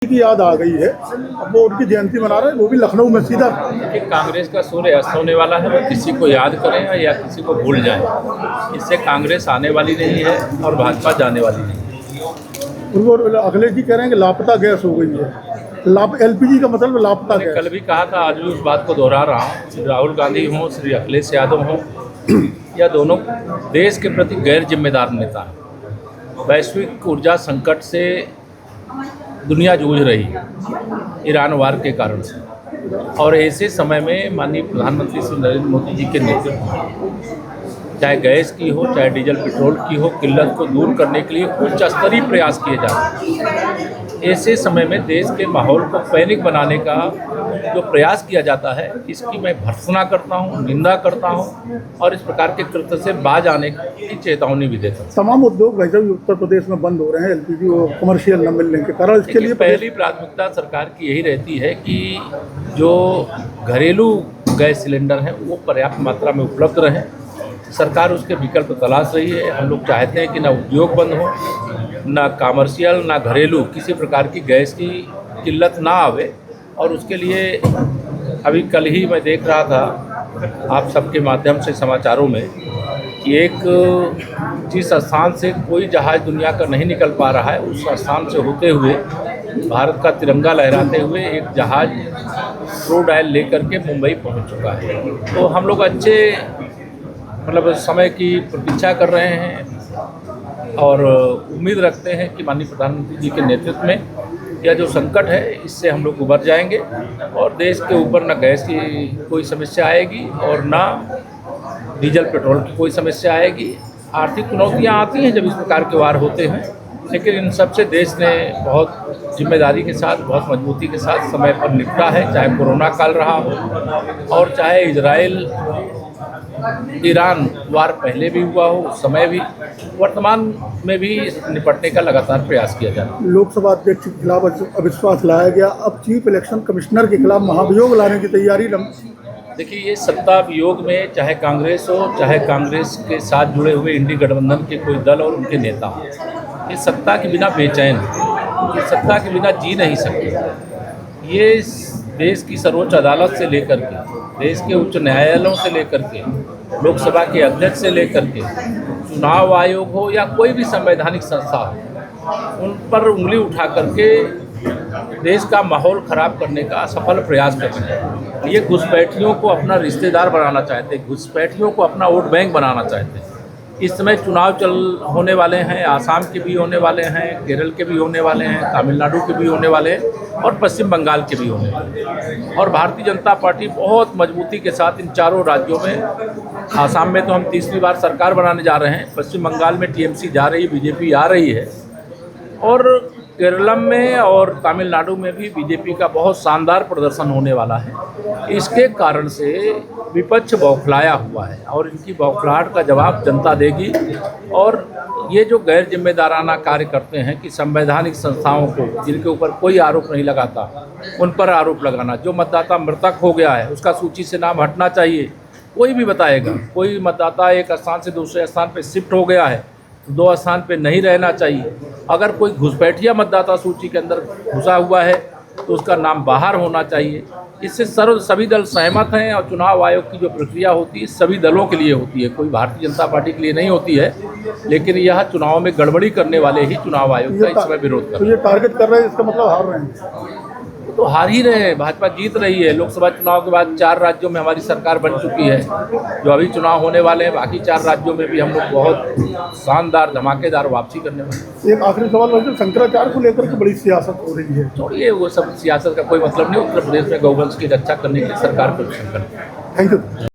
की याद आ गई है। अब वो उनकी जयंती मना रहे हैं, वो भी लखनऊ में सीधा। कि कांग्रेस का सूर्य अस्त होने वाला है, वो किसी को याद करें या किसी को भूल जाएं। इससे कांग्रेस आने वाली नहीं है और भाजपा जाने वाली नहीं है। उनको अखिलेश जी कह रहे हैं कि लापता गैस हो गई है। एलपीजी का मतलब लापता गैस। कल भी कहा था, आज भी उस बात को दोहरा रहा हूँ। श्री राहुल गांधी हों, श्री अखिलेश यादव हों, या दोनों देश के प्रति गैर जिम्मेदार नेता हैं। वैश्विक ऊर्जा संकट से दुनिया जूझ रही है ईरान वार के कारण से, और ऐसे समय में माननीय प्रधानमंत्री श्री नरेंद्र मोदी जी के नेतृत्व में चाहे गैस की हो चाहे डीजल पेट्रोल की हो, किल्लत को दूर करने के लिए उच्च स्तरीय प्रयास किए जा रहे हैं। ऐसे समय में देश के माहौल को पैनिक बनाने का जो प्रयास किया जाता है, इसकी मैं भर्त्सना करता हूँ, निंदा करता हूँ और इस प्रकार के कृत्य से बाज आने की चेतावनी भी देता हूँ। तमाम उद्योग वैसे भी उत्तर प्रदेश में बंद हो रहे हैं एलपीजी और कमर्शियल न मिलने के कारण। इसके लिए पहली प्राथमिकता सरकार की यही रहती है कि जो घरेलू गैस सिलेंडर हैं वो पर्याप्त मात्रा में उपलब्ध रहें। सरकार उसके विकल्प तलाश रही है। हम लोग चाहते हैं कि ना उद्योग बंद हो, ना कमर्शियल, ना घरेलू किसी प्रकार की गैस की किल्लत ना आवे। और उसके लिए अभी कल ही मैं देख रहा था आप सबके माध्यम से समाचारों में कि एक जिस स्थान से कोई जहाज़ दुनिया का नहीं निकल पा रहा है, उस स्थान से होते हुए भारत का तिरंगा लहराते हुए एक जहाज़ क्रूड ऑयल लेकर के मुंबई पहुंच चुका है। तो हम लोग अच्छे मतलब समय की प्रतीक्षा कर रहे हैं और उम्मीद रखते हैं कि माननीय प्रधानमंत्री जी के नेतृत्व में यह जो संकट है इससे हम लोग उबर जाएंगे और देश के ऊपर न गैस की कोई समस्या आएगी और ना डीजल पेट्रोल की कोई समस्या आएगी। आर्थिक चुनौतियां आती हैं जब इस प्रकार के वार होते हैं, लेकिन इन सब से देश ने बहुत जिम्मेदारी के साथ, बहुत मजबूती के साथ समय पर निपटा है। चाहे कोरोना काल रहा हो और चाहे इजराइल ईरान वार पहले भी हुआ हो, उस समय भी, वर्तमान में भी निपटने का लगातार प्रयास किया जा रहा है। लोकसभा अध्यक्ष के खिलाफ अविश्वास लाया गया, अब चीफ इलेक्शन कमिश्नर के खिलाफ महाभियोग लाने की तैयारी। देखिए, ये सत्ता वियोग में चाहे कांग्रेस हो, चाहे कांग्रेस के साथ जुड़े हुए इंडी गठबंधन के कोई दल और उनके नेता हो, ये सत्ता के बिना बेचैन है, ये सत्ता के बिना जी नहीं सकते। ये देश की सर्वोच्च अदालत से लेकर के, देश के उच्च न्यायालयों से लेकर के, लोकसभा के अध्यक्ष से लेकर के, चुनाव आयोग हो या कोई भी संवैधानिक संस्था हो, उन पर उंगली उठा करके देश का माहौल खराब करने का सफल प्रयास कर रहे हैं। ये घुसपैठियों को अपना रिश्तेदार बनाना चाहते हैं, घुसपैठियों को अपना वोट बैंक बनाना चाहते हैं। इस समय चुनाव होने वाले हैं, आसाम के भी होने वाले हैं, केरल के भी होने वाले हैं, तमिलनाडु के भी होने वाले हैं और पश्चिम बंगाल के भी होने वाले हैं। और भारतीय जनता पार्टी बहुत मजबूती के साथ इन चारों राज्यों में, आसाम में तो हम तीसरी बार सरकार बनाने जा रहे हैं, पश्चिम बंगाल में टीएमसी जा रही, बीजेपी आ रही है, और केरलम में और तमिलनाडु में भी बीजेपी का बहुत शानदार प्रदर्शन होने वाला है। इसके कारण से विपक्ष बौखलाया हुआ है और इनकी बौखलाहट का जवाब जनता देगी। और ये जो गैर जिम्मेदाराना कार्य करते हैं कि संवैधानिक संस्थाओं को, जिनके ऊपर कोई आरोप नहीं लगाता, उन पर आरोप लगाना। जो मतदाता मृतक हो गया है उसका सूची से नाम हटना चाहिए, कोई भी बताएगा। कोई मतदाता एक स्थान से दूसरे स्थान पर शिफ्ट हो गया है, दो स्थान पे नहीं रहना चाहिए। अगर कोई घुसपैठिया मतदाता सूची के अंदर घुसा हुआ है तो उसका नाम बाहर होना चाहिए। इससे सभी दल सहमत हैं और चुनाव आयोग की जो प्रक्रिया होती है सभी दलों के लिए होती है, कोई भारतीय जनता पार्टी के लिए नहीं होती है। लेकिन यह चुनाव में गड़बड़ी करने वाले ही चुनाव आयोग का इस समय विरोध कर रहे हैं। तो ये टारगेट कर रहे हैं, इसका मतलब हार रहे हैं। तो हार ही रहे हैं, भाजपा जीत रही है। लोकसभा चुनाव के बाद 4 राज्यों में हमारी सरकार बन चुकी है। जो अभी चुनाव होने वाले हैं, बाकी 4 राज्यों में भी हम लोग बहुत शानदार धमाकेदार वापसी करने वाले हैं। एक आखिरी सवाल वैसे शंकराचार्य को लेकर के बड़ी सियासत हो रही है। छोड़िए, वो सब सियासत का कोई मतलब नहीं। उत्तर प्रदेश में गौवंश की रक्षा करने के लिए सरकार को संकल्प है। Thank you.